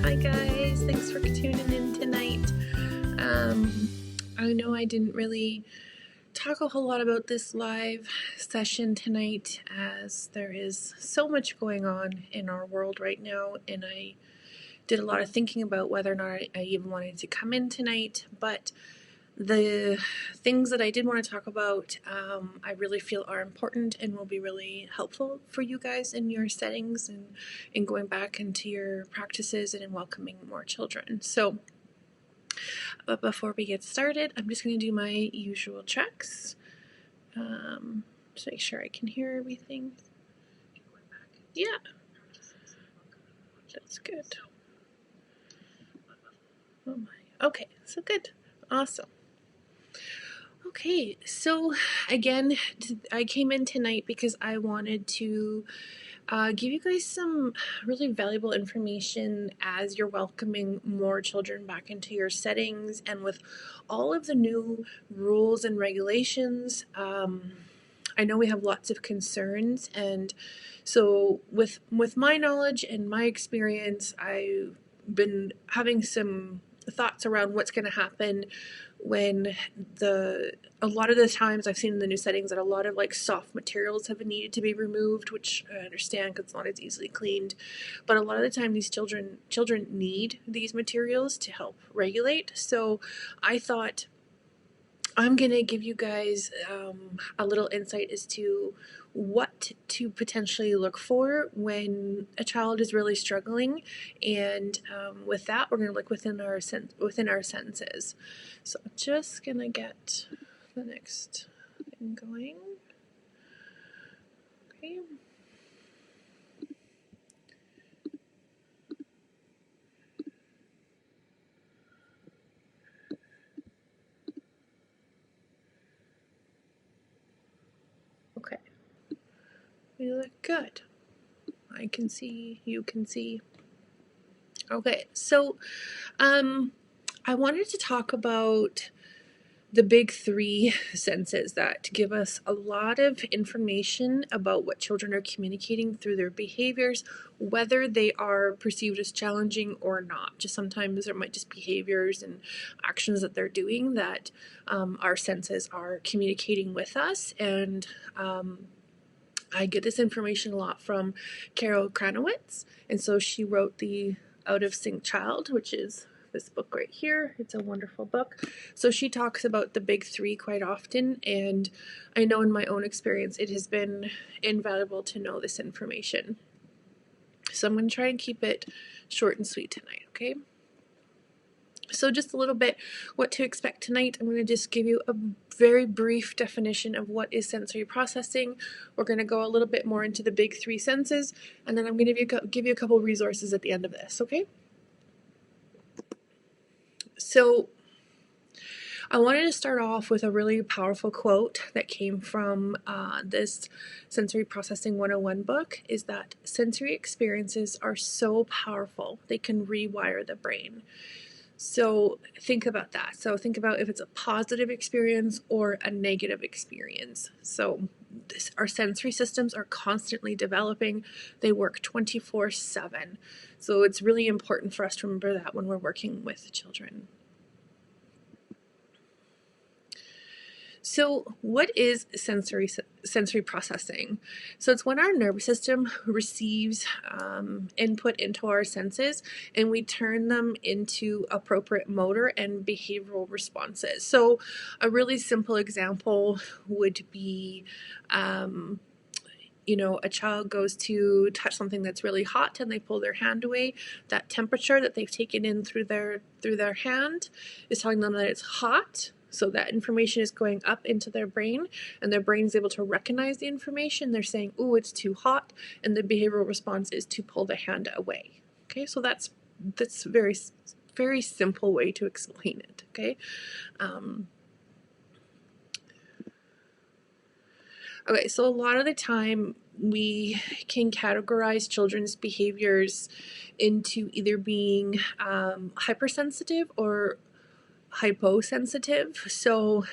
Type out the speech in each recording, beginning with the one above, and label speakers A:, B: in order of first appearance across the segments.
A: Hi guys, thanks for tuning in tonight. I know I didn't really talk a whole lot about this live session tonight as there is so much going on in our world right now, and I did a lot of thinking about whether or not I even wanted to come in tonight, but the things that I did want to talk about, I really feel are important and will be really helpful for you guys in your settings and in going back into your practices and in welcoming more children. So, but before we get started, I'm just going to do my usual checks. Just make sure I can hear everything. Yeah, that's good. Oh my. Okay, so good. Awesome. Okay, so again, I came in tonight because I wanted to give you guys some really valuable information as you're welcoming more children back into your settings, and with all of the new rules and regulations, I know we have lots of concerns, and so with my knowledge and my experience, I've been having some thoughts around what's going to happen when a lot of the times I've seen in the new settings that a lot of like soft materials have needed to be removed, which I understand because it's not as easily cleaned, but a lot of the time these children need these materials to help regulate. So I thought I'm gonna give you guys a little insight as to what to potentially look for when a child is really struggling, and with that, we're gonna look within our senses. So I'm just gonna get the next thing going. Okay. Okay. We look good. I can see, you can see. Okay, so I wanted to talk about the big three senses that give us a lot of information about what children are communicating through their behaviors, whether they are perceived as challenging or not. Just sometimes there might just behaviors and actions that they're doing that our senses are communicating with us. And I get this information a lot from Carol Kranowitz, and so she wrote the Out of Sync Child, which is this book right here. It's a wonderful book. So she talks about the big three quite often, and I know in my own experience it has been invaluable to know this information. So I'm going to try and keep it short and sweet tonight, okay? So just a little bit what to expect tonight. I'm going to just give you a very brief definition of what is sensory processing. We're going to go a little bit more into the big three senses, and then I'm going to give you a couple resources at the end of this, okay? So I wanted to start off with a really powerful quote that came from this Sensory Processing 101 book, is that sensory experiences are so powerful, they can rewire the brain. So think about that. So think about if it's a positive experience or a negative experience. So our sensory systems are constantly developing. They work 24/7. So it's really important for us to remember that when we're working with children. So what is sensory processing? So it's when our nervous system receives input into our senses and we turn them into appropriate motor and behavioral responses. So a really simple example would be a child goes to touch something that's really hot and they pull their hand away. That temperature that they've taken in through their hand is telling them that it's hot. So that information is going up into their brain, and their brain is able to recognize the information. They're saying, "Oh, it's too hot," and the behavioral response is to pull the hand away. Okay, so that's very, very simple way to explain it. Okay. Okay, so a lot of the time we can categorize children's behaviors into either being hypersensitive or hyposensitive. So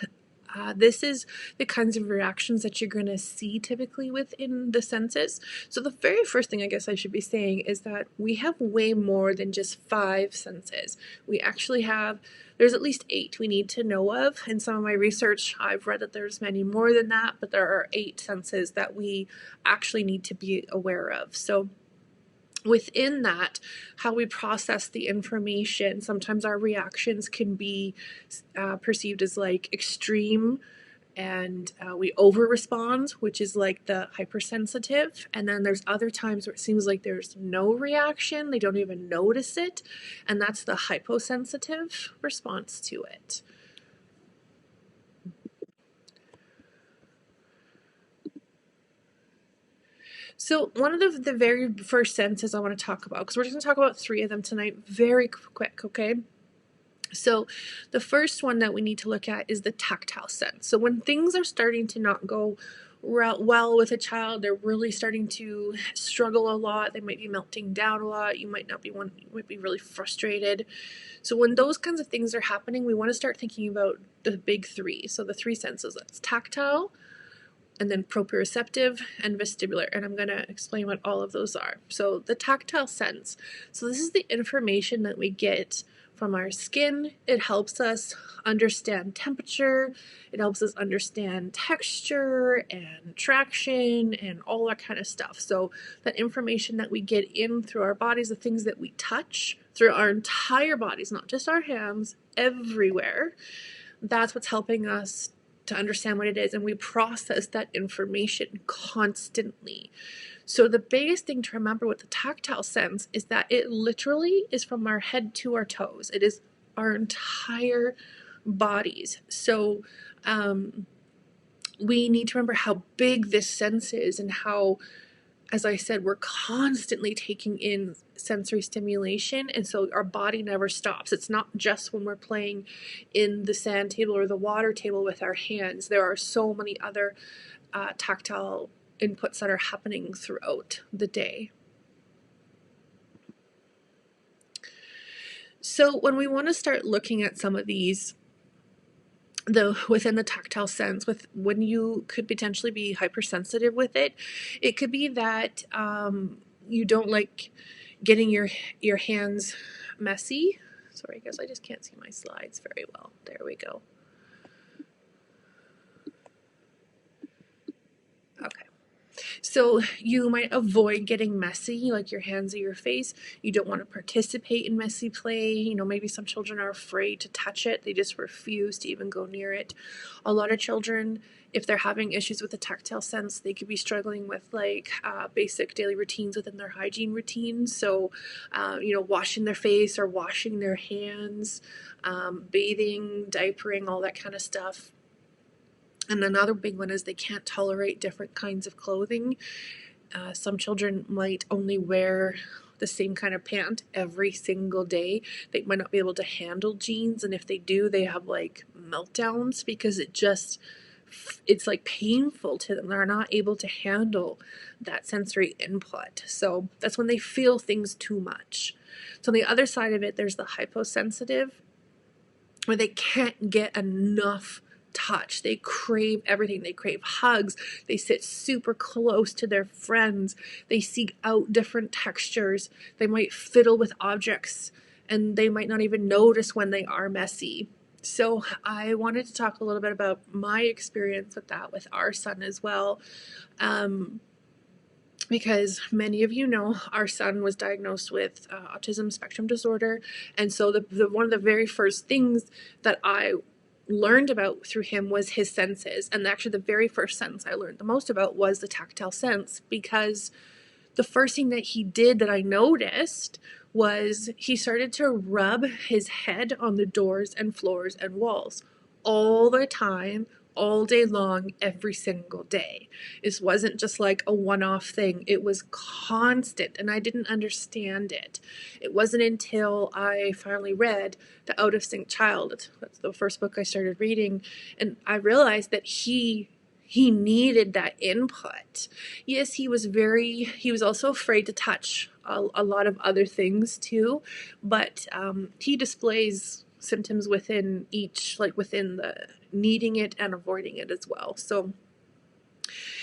A: This is the kinds of reactions that you're going to see typically within the senses. So the very first thing I guess I should be saying is that we have way more than just 5 senses. We actually have, there's at least 8 we need to know of. In some of my research, I've read that there's many more than that, but there are 8 senses that we actually need to be aware of. So within that, how we process the information, sometimes our reactions can be perceived as like extreme, and we over respond, which is like the hypersensitive. And then there's other times where it seems like there's no reaction, they don't even notice it, and that's the hyposensitive response to it. So one of the very first senses I want to talk about, because we're just going to talk about 3 of them tonight, very quick, okay? So the first one that we need to look at is the tactile sense. So when things are starting to not go well with a child, they're really starting to struggle a lot, they might be melting down a lot, you might be really frustrated. So when those kinds of things are happening, we want to start thinking about the big 3. So the 3 senses, that's tactile, and then proprioceptive and vestibular, and I'm going to explain what all of those are. So the tactile sense, so this is the information that we get from our skin. It helps us understand temperature, it helps us understand texture and traction and all that kind of stuff. So that information that we get in through our bodies, the things that we touch through our entire bodies, not just our hands, everywhere, that's what's helping us to understand what it is, and we process that information constantly. So the biggest thing to remember with the tactile sense is that it literally is from our head to our toes. It is our entire bodies. So we need to remember how big this sense is and how, as I said, we're constantly taking in sensory stimulation, and so our body never stops. It's not just when we're playing in the sand table or the water table with our hands. There are so many other tactile inputs that are happening throughout the day. So when we want to start looking at some of these, within the tactile sense, when you could potentially be hypersensitive with it, it could be that you don't like getting your hands messy. Sorry, I guess I just can't see my slides very well. There we go. Okay. So you might avoid getting messy, like your hands or your face. You don't want to participate in messy play. You know, maybe some children are afraid to touch it. They just refuse to even go near it. A lot of children, if they're having issues with the tactile sense, they could be struggling with like basic daily routines within their hygiene routines. So, you know, washing their face or washing their hands, bathing, diapering, all that kind of stuff. And another big one is they can't tolerate different kinds of clothing. Some children might only wear the same kind of pant every single day. They might not be able to handle jeans, and if they do, they have like meltdowns because it's like painful to them. They're not able to handle that sensory input. So that's when they feel things too much. So on the other side of it, there's the hyposensitive, where they can't get enough touch. They crave everything. They crave hugs. They sit super close to their friends. They seek out different textures. They might fiddle with objects, and they might not even notice when they are messy. So I wanted to talk a little bit about my experience with that with our son as well. Because many of you know our son was diagnosed with autism spectrum disorder, and so one of the very first things that I learned about through him was his senses. And actually the very first sense I learned the most about was the tactile sense, because the first thing that he did that I noticed was he started to rub his head on the doors and floors and walls all the time, all day long, every single day. This wasn't just like a one-off thing. It was constant, and I didn't understand it. It wasn't until I finally read The Out of Sync Child, that's the first book I started reading, and I realized that he needed that input. Yes, he was also afraid to touch a lot of other things too, but he displays symptoms within each, like within the needing it and avoiding it as well. So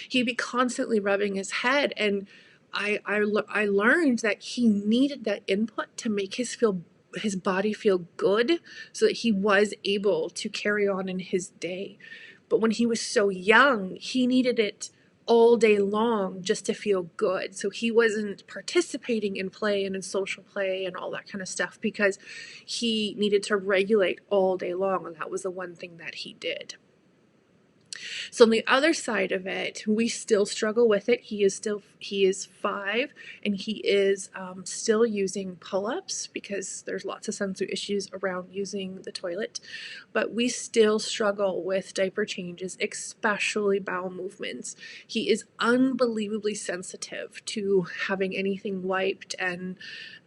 A: he'd be constantly rubbing his head, and I learned that he needed that input to make his body feel good so that he was able to carry on in his day. But when he was so young, he needed it all day long just to feel good. So he wasn't participating in play and in social play and all that kind of stuff because he needed to regulate all day long, and that was the one thing that he did. So on the other side of it, we still struggle with it. He is 5, and he is still using pull-ups because there's lots of sensory issues around using the toilet. But we still struggle with diaper changes, especially bowel movements. He is unbelievably sensitive to having anything wiped, and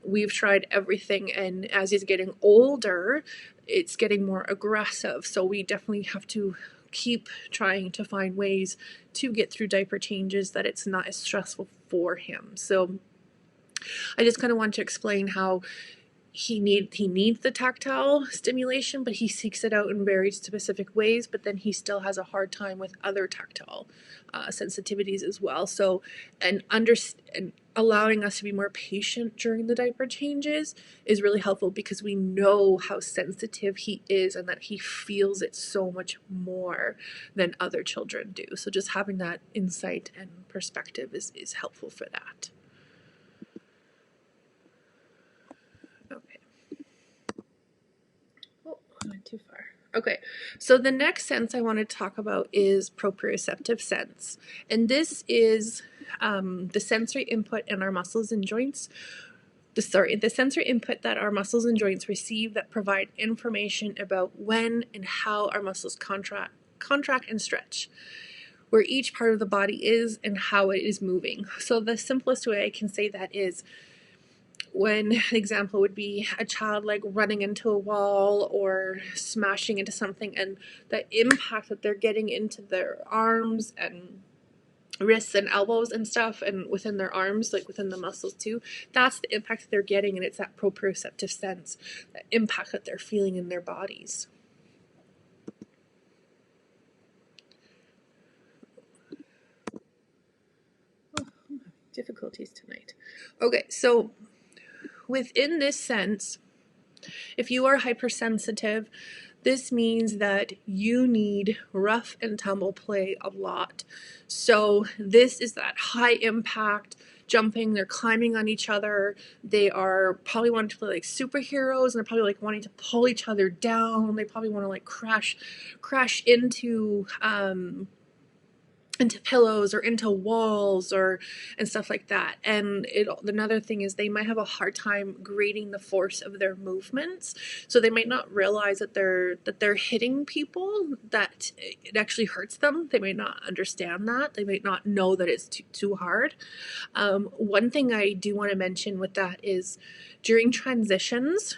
A: we've tried everything. And as he's getting older, it's getting more aggressive. So we definitely have to keep trying to find ways to get through diaper changes that it's not as stressful for him. So I just kind of want to explain how he needs the tactile stimulation, but he seeks it out in very specific ways, but then he still has a hard time with other tactile sensitivities as well. So and allowing us to be more patient during the diaper changes is really helpful because we know how sensitive he is and that he feels it so much more than other children do. So just having that insight and perspective is helpful for that. Okay. Oh, I went too far. Okay, so the next sense I want to talk about is proprioceptive sense. And this is the sensory input in our muscles and joints. The sensory input that our muscles and joints receive that provide information about when and how our muscles contract and stretch, where each part of the body is and how it is moving. So the simplest way I can say that is when an example would be a child like running into a wall or smashing into something, and the impact that they're getting into their arms and wrists and elbows and stuff, and within their arms, like within the muscles too, that's the impact that they're getting, and it's that proprioceptive sense, that impact that they're feeling in their bodies. Difficulties tonight. Okay, so within this sense, if you are hypersensitive, this means that you need rough and tumble play a lot. So this is that high impact jumping, they're climbing on each other, they are probably wanting to play like superheroes, and they're probably like wanting to pull each other down, they probably want to like crash into pillows or into walls and stuff like that. And another thing is they might have a hard time grading the force of their movements, so they might not realize that they're hitting people, that it actually hurts them. They might not understand that. They might not know that it's too hard. One thing I do want to mention with that is during transitions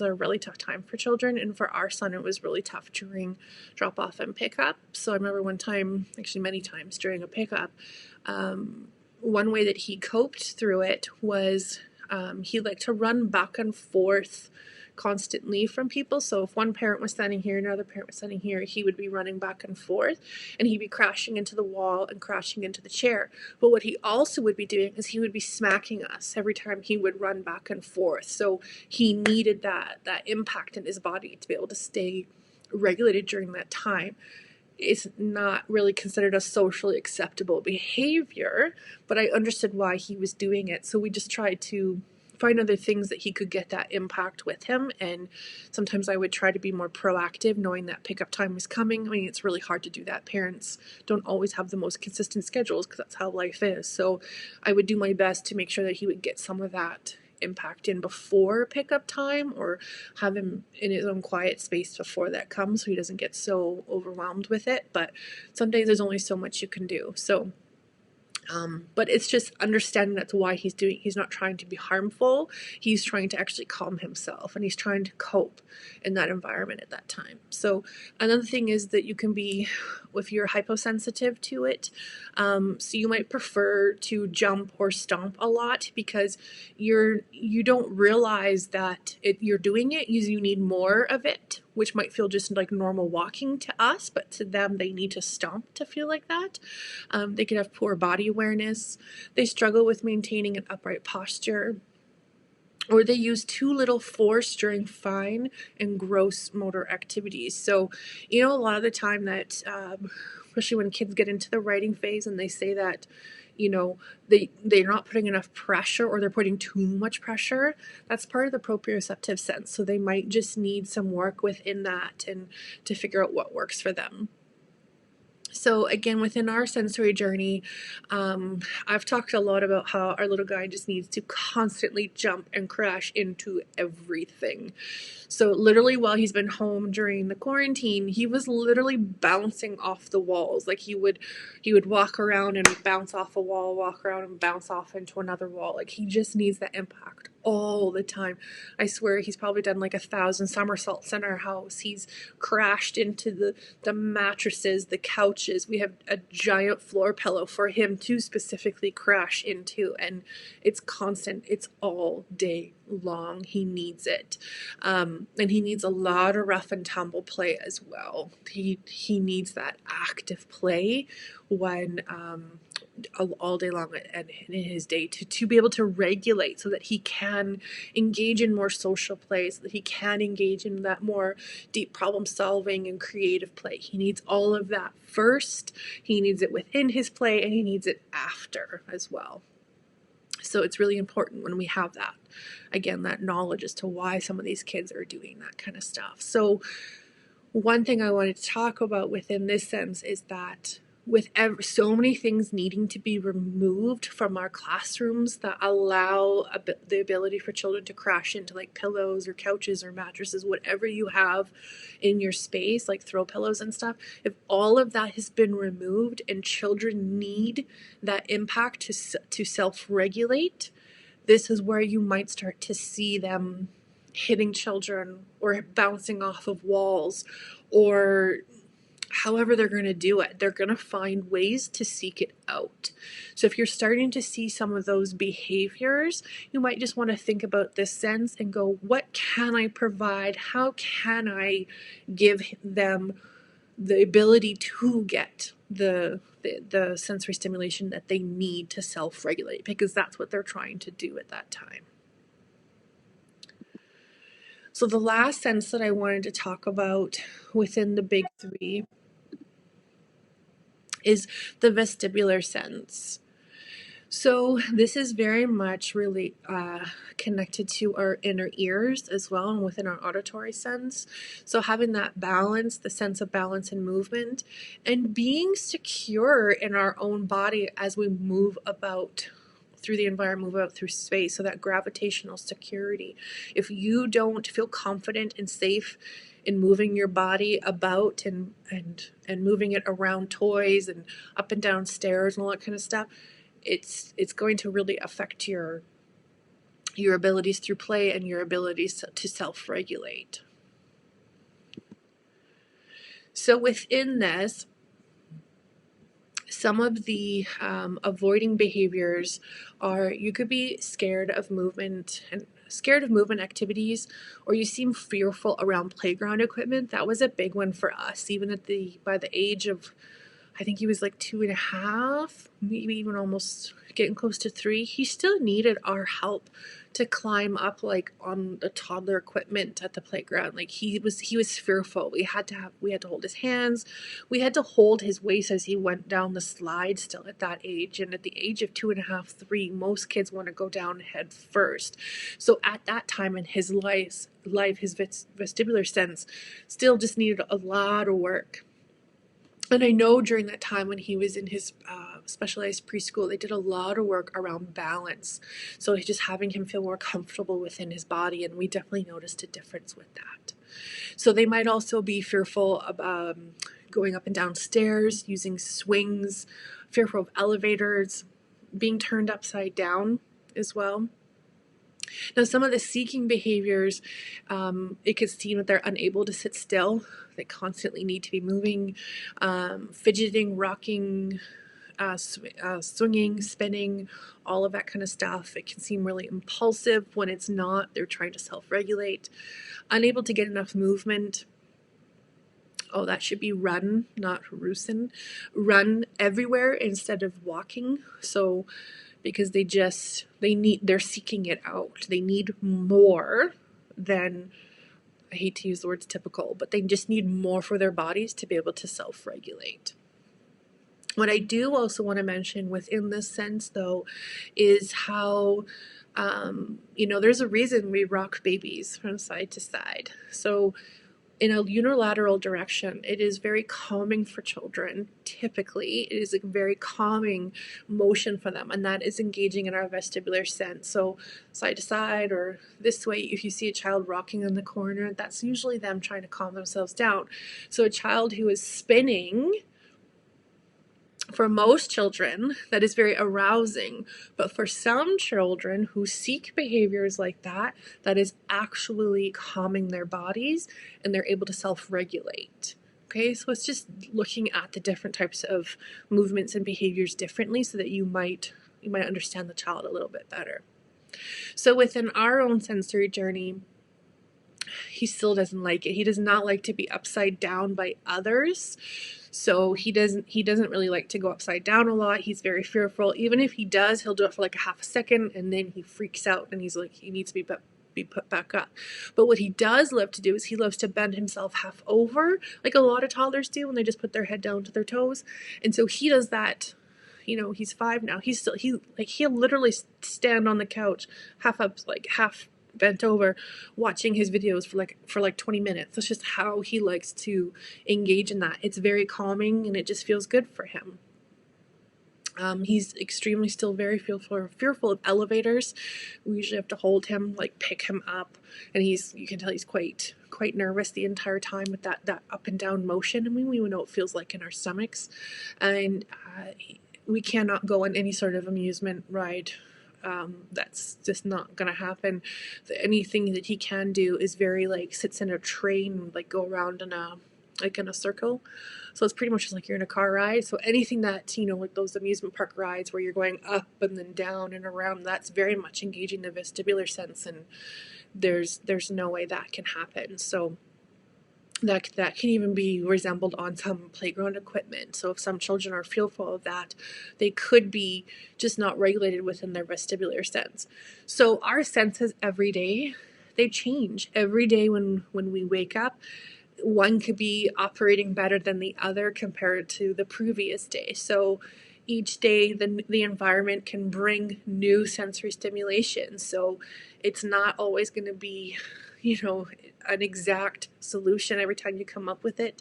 A: are a really tough time for children, and for our son it was really tough during drop off and pickup. So I remember one time, actually many times during a pickup, one way that he coped through it was he liked to run back and forth constantly from people. So if one parent was standing here and another parent was standing here, he would be running back and forth, and he'd be crashing into the wall and crashing into the chair. But what he also would be doing is he would be smacking us every time he would run back and forth. So he needed that impact in his body to be able to stay regulated during that time. It's not really considered a socially acceptable behavior, but I understood why he was doing it. So we just tried to find other things that he could get that impact with him, and sometimes I would try to be more proactive knowing that pickup time was coming. I mean, it's really hard to do that. Parents don't always have the most consistent schedules because that's how life is. So I would do my best to make sure that he would get some of that impact in before pickup time, or have him in his own quiet space before that comes so he doesn't get so overwhelmed with it. But some days there's only so much you can do. So But it's just understanding that's why he's not trying to be harmful. He's trying to actually calm himself, and he's trying to cope in that environment at that time. So another thing is that you can be, if you're hyposensitive to it, so you might prefer to jump or stomp a lot because you don't realize that you're doing it. You need more of it, which might feel just like normal walking to us, but to them they need to stomp to feel like that. They could have poor body awareness. They struggle with maintaining an upright posture, or they use too little force during fine and gross motor activities. So, a lot of the time that, especially when kids get into the writing phase and they say that, they're not putting enough pressure, or they're putting too much pressure, that's part of the proprioceptive sense. So they might just need some work within that and to figure out what works for them. So again, within our sensory journey, I've talked a lot about how our little guy just needs to constantly jump and crash into everything. So literally while he's been home during the quarantine, he was literally bouncing off the walls. Like he would walk around and bounce off a wall, walk around and bounce off into another wall. Like he just needs that impact all the time. I swear he's probably done like 1,000 somersaults in our house. He's crashed into the mattresses, the couches. We have a giant floor pillow for him to specifically crash into, and it's constant. It's all day long. He needs it. And he needs a lot of rough and tumble play as well. He needs that active play when all day long and in his day to be able to regulate, so that he can engage in more social play, so that he can engage in that more deep problem solving and creative play. He needs all of that first. He needs it within his play, and he needs it after as well. So it's really important when we have that, again, that knowledge as to why some of these kids are doing that kind of stuff. So one thing I wanted to talk about within this sense is that with so many things needing to be removed from our classrooms that allow the ability for children to crash into like pillows or couches or mattresses, whatever you have in your space, like throw pillows and stuff, if all of that has been removed and children need that impact to self-regulate, this is where you might start to see them hitting children or bouncing off of walls, or however they're going to do it. They're going to find ways to seek it out. So if you're starting to see some of those behaviors, you might just want to think about this sense and go, what can I provide? How can I give them the ability to get the sensory stimulation that they need to self-regulate, because that's what they're trying to do at that time. So the last sense that I wanted to talk about within the big three is the vestibular sense. So this is very much really connected to our inner ears as well, and within our auditory sense. So having that balance, the sense of balance and movement, and being secure in our own body as we move about through the environment, move out through space. So that gravitational security. If you don't feel confident and safe in moving your body about and moving it around toys and up and down stairs and all that kind of stuff, it's going to really affect your abilities through play and your abilities to self-regulate. So within this, some of the avoiding behaviors are, you could be scared of movement activities, or you seem fearful around playground equipment. That was a big one for us, even by the age of, I think he was like 2.5, maybe even almost getting close to 3. He still needed our help to climb up like on the toddler equipment at the playground. Like he was fearful. We had to hold his hands. We had to hold his waist as he went down the slide still at that age. And at the age of 2.5, 3, most kids want to go down head first. So at that time in his life, his vestibular sense still just needed a lot of work. And I know during that time when he was in his specialized preschool, they did a lot of work around balance. So just having him feel more comfortable within his body, and we definitely noticed a difference with that. So they might also be fearful of going up and down stairs, using swings, fearful of elevators, being turned upside down as well. Now, some of the seeking behaviors, it could seem that they're unable to sit still. They constantly need to be moving, fidgeting, rocking, swinging, spinning, all of that kind of stuff. It can seem really impulsive when it's not. They're trying to self-regulate, unable to get enough movement. Oh, that should be run, not roosin. Run everywhere instead of walking. So because they're seeking it out. They need more than, I hate to use the words typical, but they just need more for their bodies to be able to self-regulate. What I do also want to mention within this sense, though, is how, there's a reason we rock babies from side to side. So in a unilateral direction, it is very calming for children. Typically, it is a very calming motion for them, and that is engaging in our vestibular sense. So side to side or this way, if you see a child rocking in the corner, that's usually them trying to calm themselves down. So a child who is spinning, for most children, that is very arousing, but for some children who seek behaviors like that, that is actually calming their bodies and they're able to self-regulate. Okay, so it's just looking at the different types of movements and behaviors differently so that you might understand the child a little bit better. So within our own sensory journey, he still doesn't like it. He does not like to be upside down by others. So he doesn't really like to go upside down a lot. He's very fearful. Even if he does, he'll do it for like a half a second and then he freaks out and he's like, he needs to be put back up. But what he does love to do is he loves to bend himself half over, like a lot of toddlers do when they just put their head down to their toes. And so he does that. He's 5 now. He'll literally stand on the couch, half up, like half bent over, watching his videos for like 20 minutes. That's just how he likes to engage in that. It's very calming and it just feels good for him. He's extremely still very fearful of elevators. We usually have to hold him, like pick him up, and you can tell he's quite nervous the entire time with that up and down motion. I mean, we know what it feels like in our stomachs, and we cannot go on any sort of amusement ride. That's just not gonna happen. Anything that he can do is very sits in a train, go around in a circle. So it's pretty much just like you're in a car ride. So anything that, like those amusement park rides where you're going up and then down and around, that's very much engaging the vestibular sense, and there's no way that can happen. So that can even be resembled on some playground equipment. So if some children are fearful of that, they could be just not regulated within their vestibular sense. So our senses every day, they change every day. When we wake up, one could be operating better than the other compared to the previous day. So each day the environment can bring new sensory stimulation. So it's not always going to be an exact solution every time you come up with it.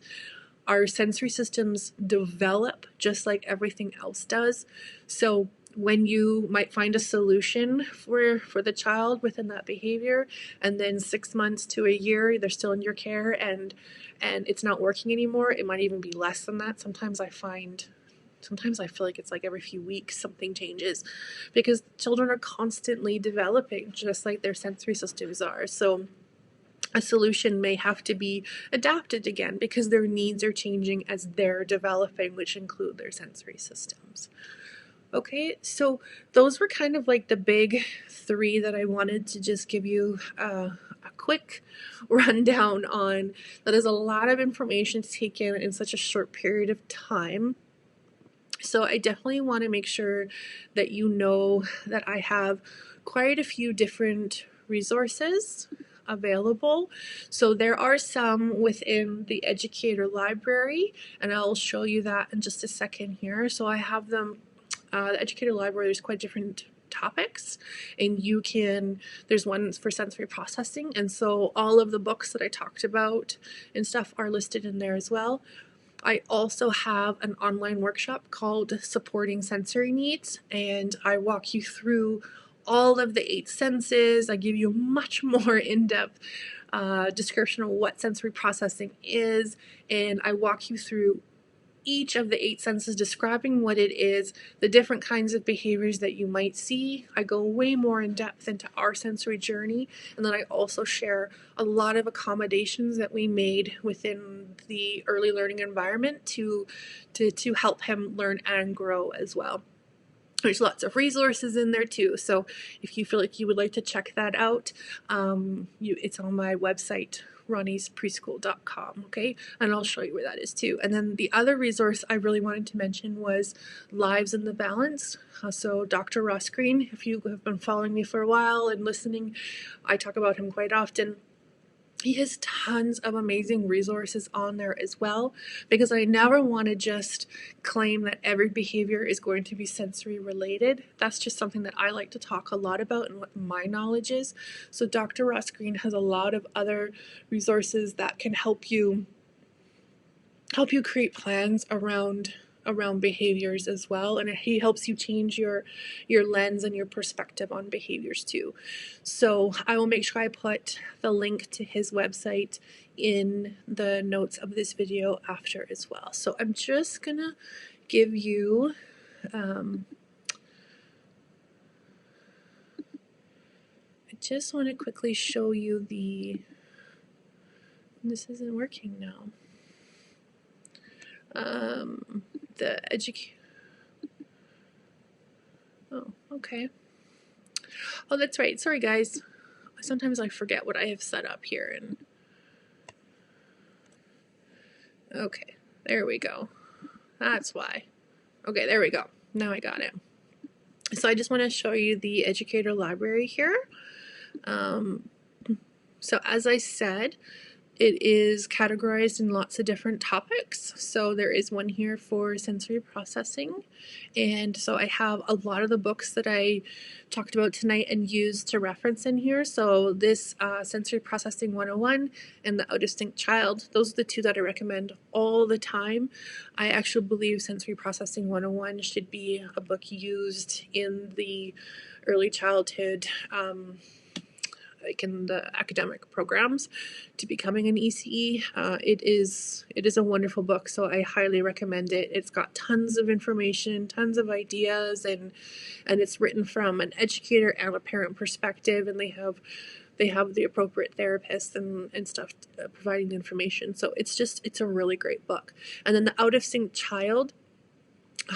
A: Our sensory systems develop just like everything else does. So when you might find a solution for the child within that behavior, and then 6 months to a year they're still in your care and it's not working anymore, it might even be less than that. Sometimes I feel like it's like every few weeks something changes, because children are constantly developing just like their sensory systems are. So a solution may have to be adapted again because their needs are changing as they're developing, which include their sensory systems. Okay, so those were kind of like the big 3 that I wanted to just give you a quick rundown on. That is a lot of information to take in such a short period of time. So I definitely want to make sure that you know that I have quite a few different resources available. So there are some within the educator library, and I'll show you that in just a second here. So I have them, the educator library, there's quite different topics, and there's one for sensory processing, and so all of the books that I talked about and stuff are listed in there as well. I also have an online workshop called Supporting Sensory Needs, and I walk you through all of the 8 senses. I give you a much more in-depth description of what sensory processing is, and I walk you through each of the 8 senses, describing what it is, the different kinds of behaviors that you might see. I go way more in depth into our sensory journey, and then I also share a lot of accommodations that we made within the early learning environment to help him learn and grow as well. There's lots of resources in there too, so if you feel like you would like to check that out, it's on my website, ronniespreschool.com, okay? And I'll show you where that is too. And then the other resource I really wanted to mention was Lives in the Balance. So Dr. Ross Greene, if you have been following me for a while and listening, I talk about him quite often. He has tons of amazing resources on there as well, because I never want to just claim that every behavior is going to be sensory related. That's just something that I like to talk a lot about and what my knowledge is. So Dr. Ross Greene has a lot of other resources that can help you create plans around behaviors as well, and he helps you change your lens and your perspective on behaviors too. So I will make sure I put the link to his website in the notes of this video after as well. So I'm just gonna give you I just want to quickly show you this isn't working now. Oh, okay. Oh, that's right. Sorry, guys. Sometimes I forget what I have set up here. And okay, there we go. That's why. Okay, there we go. Now I got it. So I just want to show you the educator library here. So as I said, it is categorized in lots of different topics. So there is one here for sensory processing. And so I have a lot of the books that I talked about tonight and used to reference in here. So this Sensory Processing 101 and the Out of Sync Child, those are the two that I recommend all the time. I actually believe Sensory Processing 101 should be a book used in the early childhood like in the academic programs to becoming an ECE. It is a wonderful book, so I highly recommend it. It's got tons of information, tons of ideas, and it's written from an educator and a parent perspective, and they have the appropriate therapists and stuff providing the information. So it's a really great book. And then the Out of Sync Child,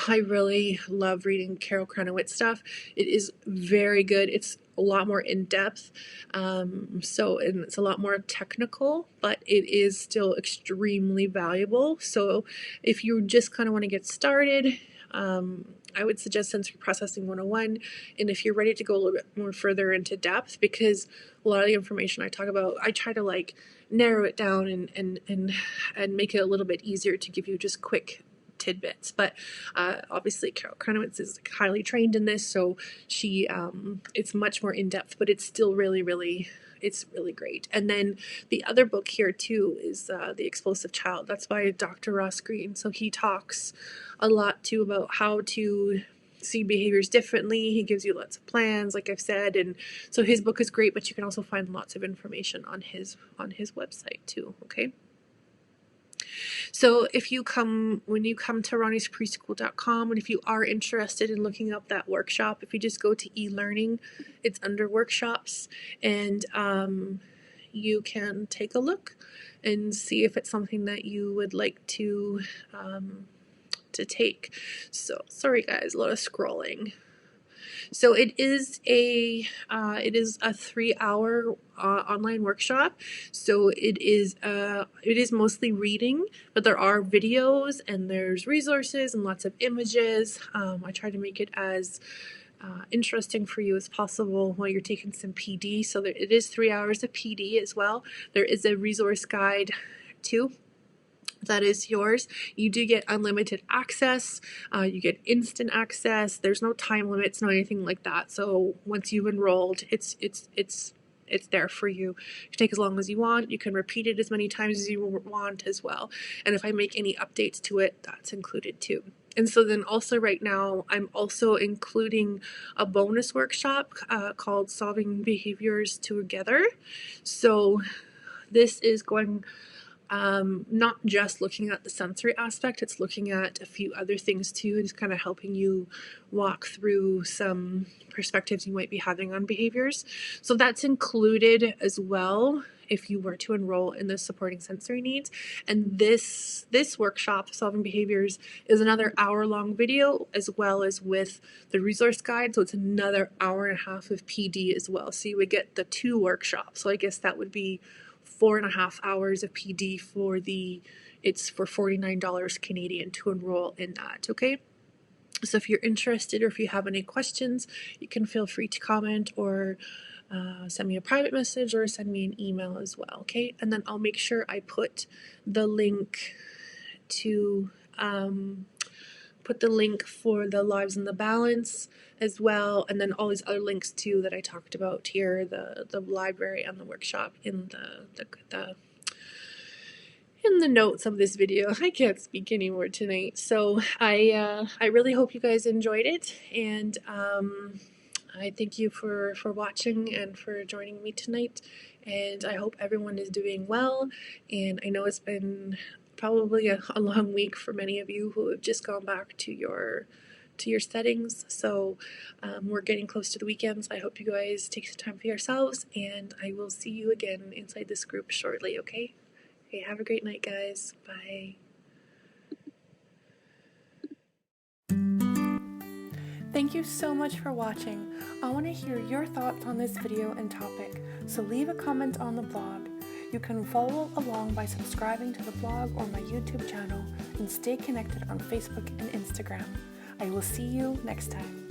A: I really love reading Carol Cranowitz stuff. It is very good. It's a lot more in depth, and it's a lot more technical, but it is still extremely valuable. So if you just kind of want to get started, I would suggest Sensory Processing 101, and if you're ready to go a little bit more further into depth, because a lot of the information I talk about, I try to like narrow it down and make it a little bit easier to give you just quick tidbits. But obviously Carol Cranowitz is highly trained in this, so she it's much more in depth, but it's still really it's really great. And then the other book here too is The Explosive Child. That's by Dr. Ross Greene. So he talks a lot too about how to see behaviors differently. He gives you lots of plans, like I've said, and so his book is great, but you can also find lots of information on his website too, okay? So when you come to ronniespreschool.com, and if you are interested in looking up that workshop, if you just go to e-learning, it's under workshops, and you can take a look and see if it's something that you would like to take. So sorry guys, a lot of scrolling. So it is a 3-hour online workshop. So it is mostly reading, but there are videos and there's resources and lots of images. I try to make it as interesting for you as possible while you're taking some PD. So it is 3 hours of PD as well. There is a resource guide too. That is yours. You do get unlimited access. You get instant access. There's no time limits, no anything like that. So once you've enrolled, it's there for you. You can take as long as you want. You can repeat it as many times as you want as well. And if I make any updates to it, that's included too. And so then also right now, I'm also including a bonus workshop called Solving Behaviors Together. So this is going not just looking at the sensory aspect, it's looking at a few other things too, and just kind of helping you walk through some perspectives you might be having on behaviors. So that's included as well if you were to enroll in the supporting sensory needs. And this workshop, Solving Behaviors, is another hour-long video as well as with the resource guide. So it's another hour and a half of PD as well. So you would get the 2 workshops. So I guess that would be 4.5 hours of PD for it's for $49 Canadian to enroll in that, okay? So if you're interested or if you have any questions, you can feel free to comment or send me a private message or send me an email as well, okay? And then I'll make sure I put the link to for the Lives in the Balance as well, and then all these other links too that I talked about here, the library and the workshop in the notes of this video. I can't speak anymore tonight, so I really hope you guys enjoyed it, and I thank you for watching and for joining me tonight, and I hope everyone is doing well. And I know it's been probably a long week for many of you who have just gone back to your settings, so we're getting close to the weekends. I hope you guys take some time for yourselves, and I will see you again inside this group shortly, okay? Okay, have a great night, guys. Bye.
B: Thank you so much for watching. I want to hear your thoughts on this video and topic, so leave a comment on the blog. You can follow along by subscribing to the blog or my YouTube channel, and stay connected on Facebook and Instagram. I will see you next time.